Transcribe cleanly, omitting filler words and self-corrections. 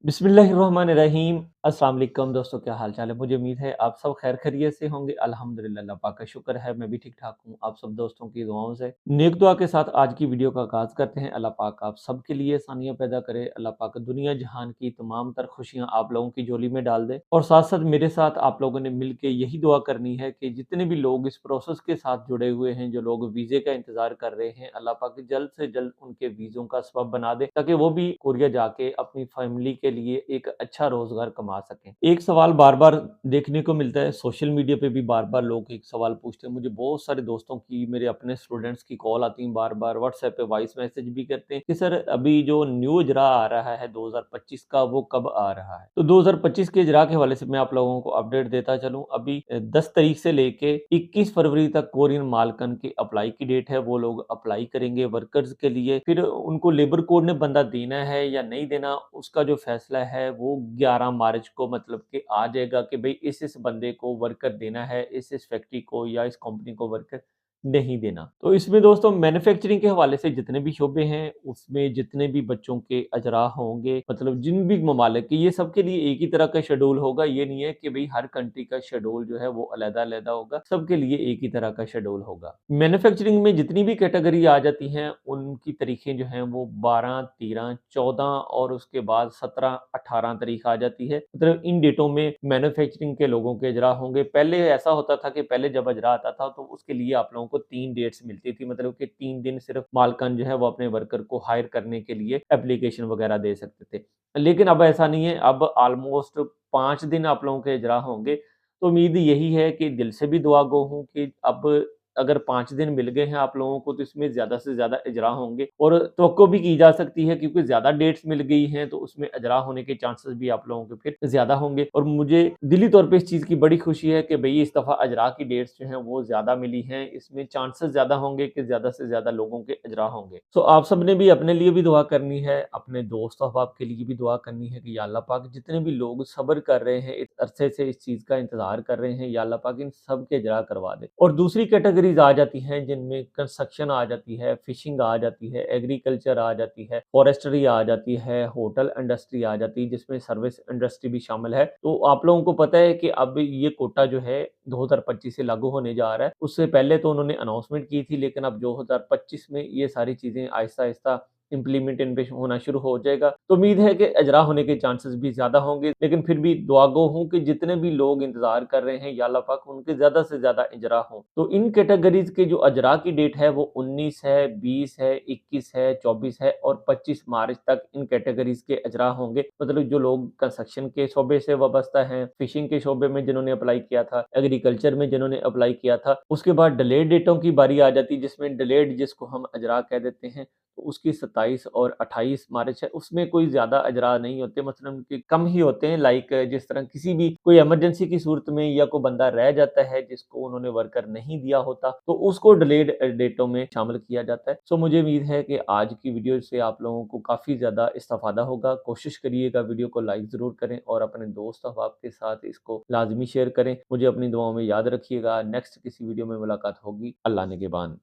बिस्मिल्लाहिर्रहमानिर्रहीम। अस्सलाम वालेकुम दोस्तों, क्या हाल चाल है। मुझे उम्मीद है आप सब खैर खैरियत से होंगे। अल्हम्दुलिल्लाह, अल्लाह पाक का शुक्र है, मैं भी ठीक ठाक हूँ। आप सब दोस्तों की दुआओं से नेक दुआ के साथ आज की वीडियो का आगाज़ करते हैं। अल्लाह पाक आप सब के लिए आसानियाँ पैदा करे। अल्लाह पाक दुनिया जहान की तमाम तर खुशियाँ आप लोगों की झोली में डाल दे। और साथ साथ मेरे साथ आप लोगों ने मिल के यही दुआ करनी है कि जितने भी लोग इस प्रोसेस के साथ जुड़े हुए हैं, जो लोग वीज़े का इंतज़ार कर रहे हैं, अल्लाह पाक जल्द से जल्द उनके वीज़ों का सबब बना दे, ताकि वो भी कोरिया जाके अपनी फैमिली के लिए एक अच्छा रोज़गार कमा सकें। एक सवाल बार-बार देखने को मिलता है, सोशल मीडिया पे भी बार-बार लोग एक सवाल पूछते हैं। मुझे बहुत सारे दोस्तों की, मेरे अपने स्टूडेंट्स की कॉल आती है बार-बार, व्हाट्सएप पे वॉइस मैसेज भी करते हैं कि सर अभी जो न्यू इजरा आ रहा है 2025 का, वो कब आ रहा है? तो 2025 के इजरा के हवाले से मैं आप लोगों को अपडेट देता चलूँ। अभी 10 तारीख से लेके 21 फरवरी तक कोरियन मालकन की अप्लाई की डेट है। वो लोग अप्लाई करेंगे वर्कर्स के लिए। फिर उनको लेबर कोड ने बंदा देना है या नहीं देना, उसका जो फैसला है वो 11 मार्च को मतलब कि आ जाएगा कि भई इस बंदे को वर्कर देना है, इस फैक्ट्री को या इस कंपनी को वर्कर नहीं देना। तो इसमें दोस्तों मैन्युफैक्चरिंग के हवाले से जितने भी शोबे हैं, उसमें जितने भी बच्चों के अजरा होंगे, मतलब जिन भी ममालिक के, ये सबके लिए एक ही तरह का शेड्यूल होगा। ये नहीं है कि भई हर कंट्री का शेड्यूल जो है वो अलग-अलग होगा, सबके लिए एक ही तरह का शेड्यूल होगा। मैन्युफैक्चरिंग में जितनी भी कैटेगरी आ जाती हैं, उनकी तारीखें जो हैं वो 12, 13, 14 और उसके बाद 17, 18 तारीख आ जाती है। मतलब इन डेटों में मैन्युफैक्चरिंग के लोगों के अजरा होंगे। पहले ऐसा होता था कि पहले जब अजरा आता था तो उसके लिए आप लोगों को 3 डेट्स मिलती थी, मतलब कि 3 दिन सिर्फ मालकन जो है वो अपने वर्कर को हायर करने के लिए एप्लीकेशन वगैरह दे सकते थे। लेकिन अब ऐसा नहीं है, अब ऑलमोस्ट 5 दिन आप लोगों के अजरा होंगे। तो उम्मीद यही है कि दिल से भी दुआ गो हूँ कि अब अगर 5 दिन मिल गए हैं आप लोगों को, तो इसमें ज़्यादा से ज़्यादा इजरा होंगे और तवक्को भी की जा सकती है, क्योंकि ज़्यादा डेट्स मिल गई हैं तो उसमें इजरा होने के चांसेस भी आप लोगों के फिर ज़्यादा होंगे। और मुझे दिली तौर पे इस चीज़ की बड़ी खुशी है कि भई इस दफ़ा इजरा की डेट्स जो हैं वो ज़्यादा मिली हैं। इसमें चांसेस ज़्यादा होंगे कि ज़्यादा से ज़्यादा लोगों के इजरा होंगे। तो आप सब ने भी अपने लिए भी दुआ करनी है, अपने दोस्त अहबाब के लिए भी दुआ करनी है कि या अल्लाह पाक जितने भी लोग सब्र कर रहे हैं, इस अरसे से इस चीज़ का इंतज़ार कर रहे हैं, या अल्लाह पाक इन सब के इजरा करवा दे। और दूसरी कैटेगरीज़ आ जाती हैं जिनमें कंस्ट्रक्शन आ जाती है, फिशिंग आ जाती है, एग्रीकल्चर आ जाती है, फॉरेस्ट्री आ जाती है, होटल इंडस्ट्री आ जाती है, जिसमें सर्विस इंडस्ट्री भी शामिल है। तो आप लोगों को पता है कि अब ये कोटा जो है 2025 से लागू होने जा रहा है। उससे पहले तो उन्होंने अनाउंसमेंट की थी, लेकिन अब 2025 में ये सारी चीज़ें आहिस्ता-आहिस्ता इम्प्लीमेंट इन पे होना शुरू हो जाएगा। तो उम्मीद है कि इजरा होने के चांसेस भी ज़्यादा होंगे, लेकिन फिर भी दुआ गो हूँ कि जितने भी लोग इंतज़ार कर रहे हैं, या अल्लाह पाक उनके ज़्यादा से ज़्यादा इजरा हों। तो इन कैटेगरीज़ के जो इजरा की डेट है वो 19 है, 20 है, 21 है, 24 है और 25 मार्च तक इन कैटेगरीज़ के इजरा होंगे। मतलब जो लोग कंस्ट्रक्शन के शोबे से वाबस्ता हैं, फिशिंग के शोबे में जिन्होंने अप्लाई किया था, एग्रीकल्चर में जिन्होंने अप्लाई किया था, उसके बाद डिलेड डेटों की बारी आ जाती है, जिसमें डिलेड जिसको हम इजरा कह देते हैं, तो उसकी 27 और 28 मार्च है। उसमें कोई ज़्यादा अजरा नहीं होते, मसलन कि कम ही होते हैं। लाइक जिस तरह किसी भी कोई इमरजेंसी की सूरत में या कोई बंदा रह जाता है जिसको उन्होंने वर्कर नहीं दिया होता, तो उसको डिलेड डेटों में शामिल किया जाता है। सो मुझे उम्मीद है कि आज की वीडियो से आप लोगों को काफ़ी ज़्यादा इस्तेफ़ादा होगा। कोशिश करिएगा वीडियो को लाइक ज़रूर करें और अपने दोस्त अहबाब के साथ इसको लाज़मी शेयर करें। मुझे अपनी दुआओं में याद रखिएगा। नेक्स्ट किसी वीडियो में मुलाकात होगी। अल्लाह निगहबान।